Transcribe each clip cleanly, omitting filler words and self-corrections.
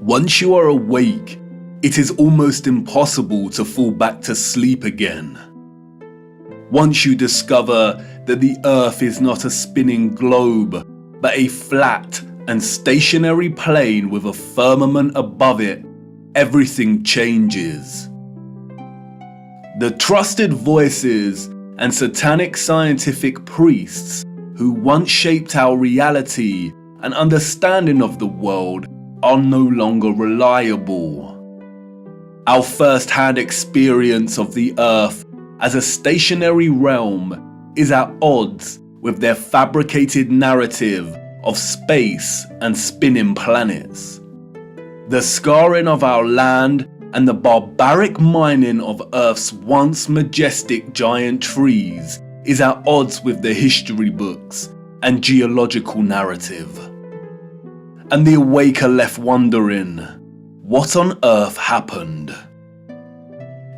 Once you are awake, it is almost impossible to fall back to sleep again. Once you discover that the Earth is not a spinning globe, but a flat and stationary plane with a firmament above it, everything changes. The trusted voices and satanic scientific priests who once shaped our reality and understanding of the world are no longer reliable. Our first-hand experience of the Earth as a stationary realm is at odds with their fabricated narrative of space and spinning planets. The scarring of our land and the barbaric mining of Earth's once majestic giant trees is at odds with the history books and geological narrative. And the awake are left wondering, what on earth happened?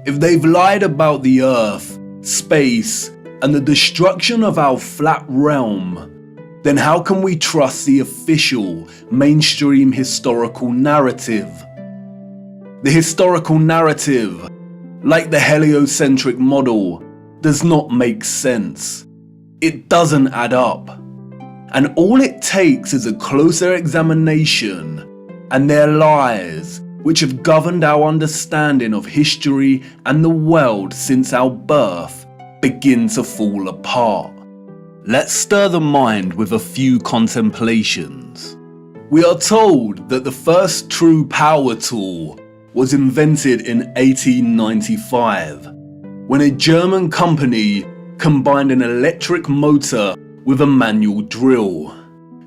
If they've lied about the Earth, space, and the destruction of our flat realm, then how can we trust the official, mainstream historical narrative? The historical narrative, like the heliocentric model, does not make sense. It doesn't add up. And all it takes is a closer examination, and their lies, which have governed our understanding of history and the world since our birth, begin to fall apart. Let's stir the mind with a few contemplations. We are told that the first true power tool was invented in 1895, when a German company combined an electric motor with a manual drill.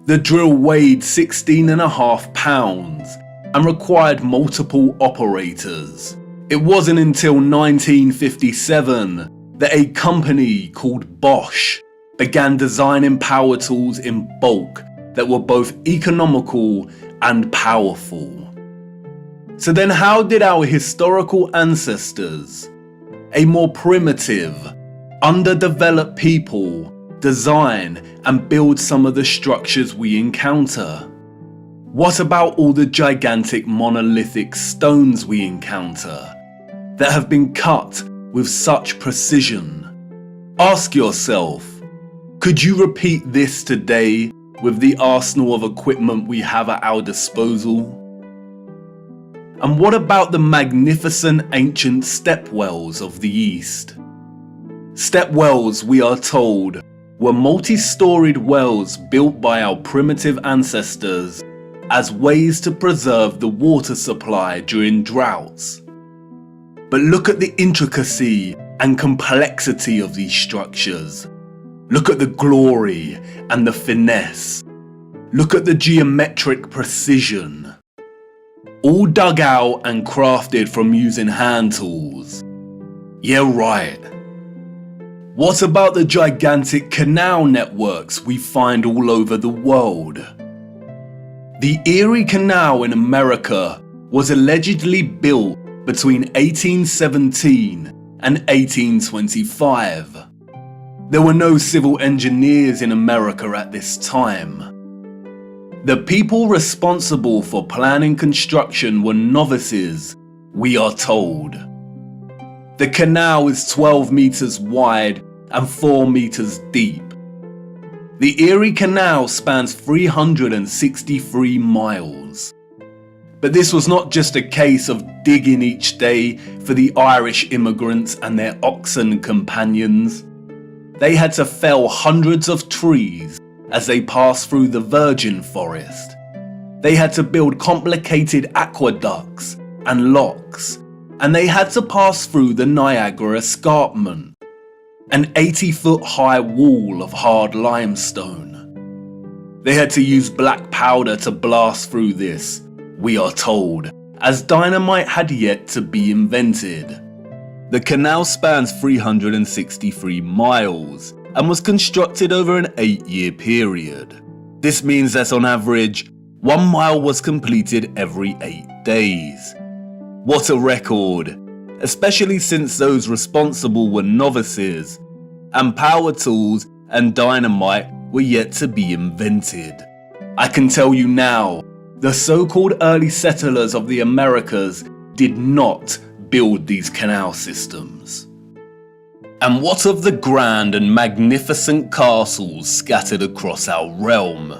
The drill weighed 16.5 pounds and required multiple operators. It wasn't until 1957 that a company called Bosch began designing power tools in bulk that were both economical and powerful. So then how did our historical ancestors, a more primitive, underdeveloped people, design and build some of the structures we encounter? What about all the gigantic monolithic stones we encounter that have been cut with such precision? Ask yourself, could you repeat this today with the arsenal of equipment we have at our disposal? And what about the magnificent ancient stepwells of the East? Stepwells, we are told, were multi-storied wells built by our primitive ancestors as ways to preserve the water supply during droughts. But look at the intricacy and complexity of these structures. Look at the glory and the finesse. Look at the geometric precision. All dug out and crafted from using hand tools. Yeah, right. What about the gigantic canal networks we find all over the world? The Erie Canal in America was allegedly built between 1817 and 1825. There were no civil engineers in America at this time. The people responsible for planning construction were novices, we are told. The canal is 12 meters wide and 4 meters deep. The Erie Canal spans 363 miles. But this was not just a case of digging each day for the Irish immigrants and their oxen companions. They had to fell hundreds of trees as they passed through the virgin forest. They had to build complicated aqueducts and locks, and they had to pass through the Niagara Escarpment, an 80-foot high wall of hard limestone. They had to use black powder to blast through this, we are told, as dynamite had yet to be invented. The canal spans 363 miles and was constructed over an 8-year period. This means that on average, 1 mile was completed every 8 days. What a record, especially since those responsible were novices, and power tools and dynamite were yet to be invented. I can tell you now, The so-called early settlers of the Americas did not build these canal systems. And what of the grand and magnificent castles scattered across our realm?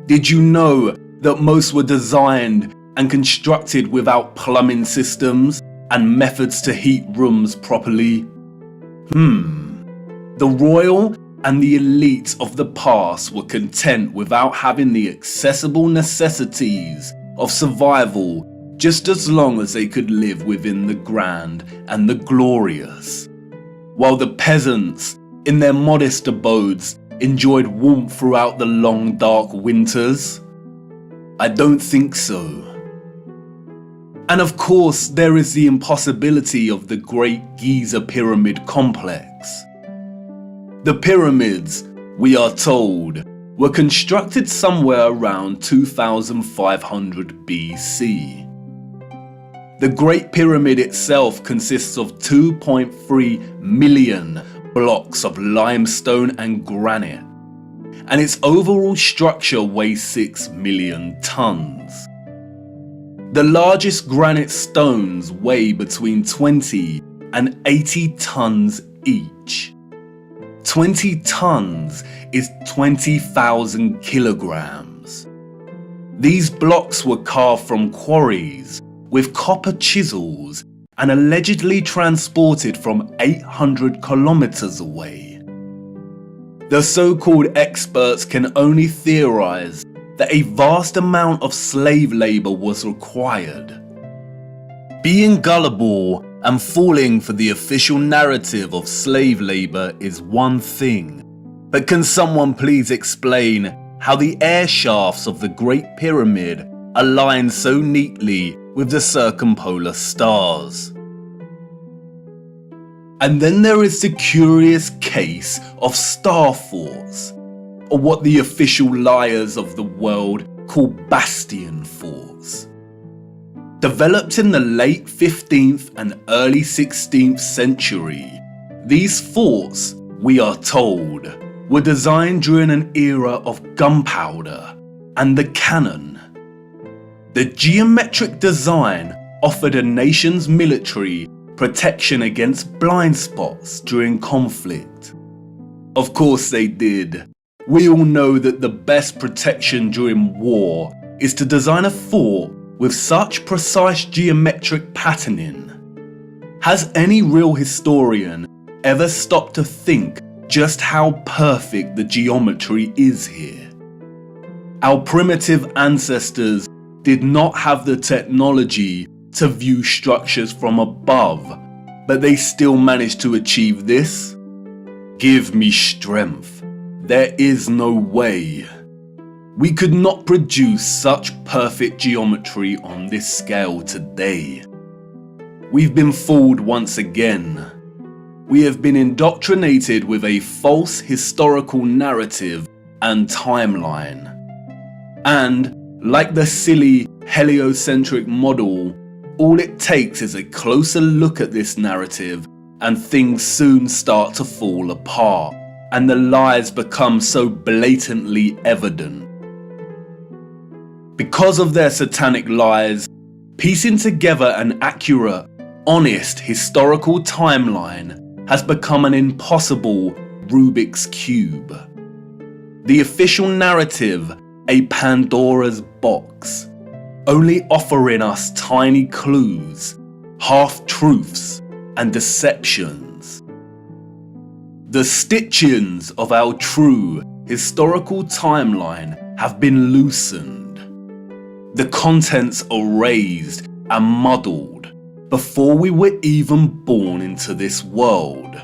Did you know that most were designed and constructed without plumbing systems and methods to heat rooms properly? The royal and the elites of the past were content without having the accessible necessities of survival, just as long as they could live within the grand and the glorious, while the peasants, in their modest abodes, enjoyed warmth throughout the long dark winters? I don't think so. And of course, there is the impossibility of the Great Giza Pyramid Complex. The pyramids, we are told, were constructed somewhere around 2500 BC. The Great Pyramid itself consists of 2.3 million blocks of limestone and granite, and its overall structure weighs 6 million tons. The largest granite stones weigh between 20 and 80 tons each. 20 tons is 20,000 kilograms. These blocks were carved from quarries with copper chisels and allegedly transported from 800 kilometers away. The so-called experts can only theorize that a vast amount of slave labor was required. Being gullible and falling for the official narrative of slave labor is one thing, but can someone please explain how the air shafts of the Great Pyramid align so neatly with the circumpolar stars? And then there is the curious case of star forts, or what the official liars of the world call bastion forts. Developed in the late 15th and early 16th century, these forts, we are told, were designed during an era of gunpowder and the cannon. The geometric design offered a nation's military protection against blind spots during conflict. Of course they did. We all know that the best protection during war is to design a fort with such precise geometric patterning. Has any real historian ever stopped to think just how perfect the geometry is here? Our primitive ancestors did not have the technology to view structures from above, but they still managed to achieve this? Give me strength. There is no way. We could not produce such perfect geometry on this scale today. We've been fooled once again. We have been indoctrinated with a false historical narrative and timeline. And, like the silly heliocentric model, all it takes is a closer look at this narrative and things soon start to fall apart, and the lies become so blatantly evident. Because of their satanic lies, piecing together an accurate, honest historical timeline has become an impossible Rubik's Cube. The official narrative, a Pandora's box, only offering us tiny clues, half-truths, and deceptions. The stitchings of our true historical timeline have been loosened. The contents erased and muddled before we were even born into this world.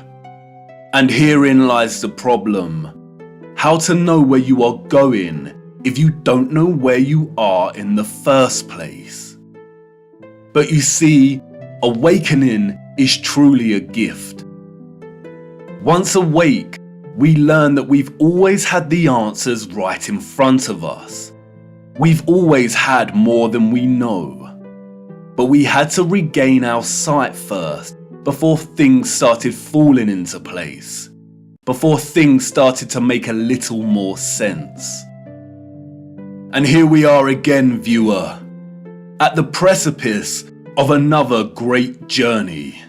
And herein lies the problem. How to know where you are going if you don't know where you are in the first place? But you see, awakening is truly a gift. Once awake, we learn that we've always had the answers right in front of us. We've always had more than we know. But we had to regain our sight first before things started falling into place. Before things started to make a little more sense. And here we are again, viewer, at the precipice of another great journey.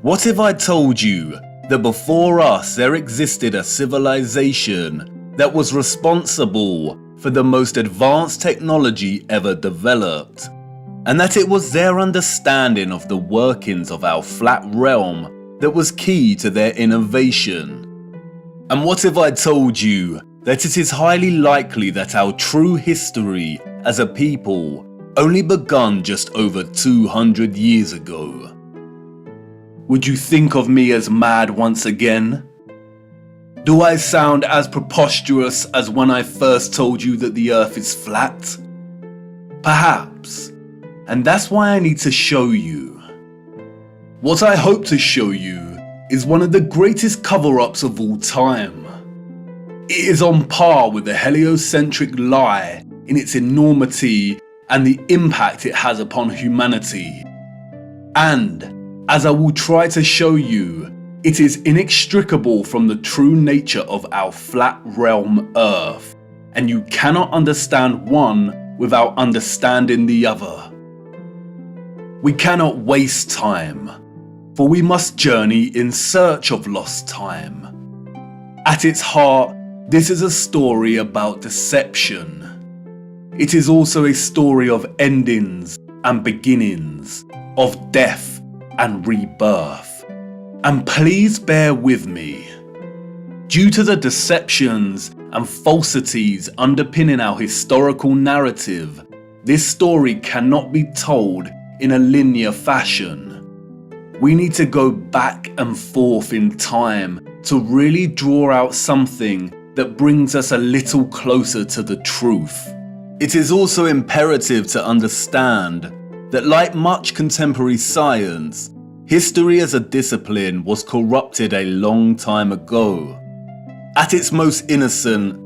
What if I told you that before us there existed a civilization that was responsible for the most advanced technology ever developed, and that it was their understanding of the workings of our flat realm that was key to their innovation? And what if I told you that it is highly likely that our true history as a people only begun just over 200 years ago? Would you think of me as mad once again? Do I sound as preposterous as when I first told you that the earth is flat? Perhaps, and that's why I need to show you. What I hope to show you is one of the greatest cover-ups of all time. It is on par with the heliocentric lie in its enormity and the impact it has upon humanity. And, as I will try to show you, it is inextricable from the true nature of our flat realm Earth, and you cannot understand one without understanding the other. We cannot waste time, for we must journey in search of lost time. At its heart, this is a story about deception. It is also a story of endings and beginnings, of death and rebirth. And please bear with me. Due to the deceptions and falsities underpinning our historical narrative, this story cannot be told in a linear fashion. We need to go back and forth in time to really draw out something that brings us a little closer to the truth. It is also imperative to understand that, like much contemporary science, history as a discipline was corrupted a long time ago. At its most innocent,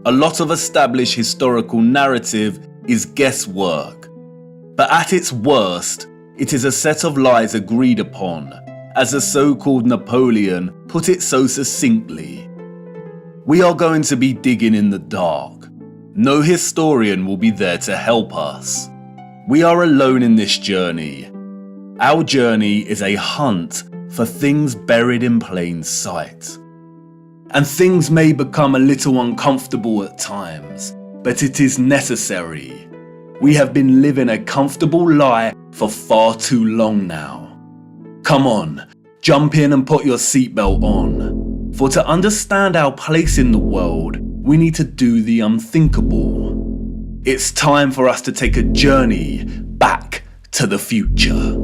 a lot of established historical narrative is guesswork. But at its worst, it is a set of lies agreed upon, as the so-called Napoleon put it so succinctly. We are going to be digging in the dark. No historian will be there to help us. We are alone in this journey. Our journey is a hunt for things buried in plain sight. And things may become a little uncomfortable at times, but it is necessary. We have been living a comfortable lie for far too long now. Come on, jump in and put your seatbelt on. For to understand our place in the world, we need to do the unthinkable. It's time for us to take a journey back to the future.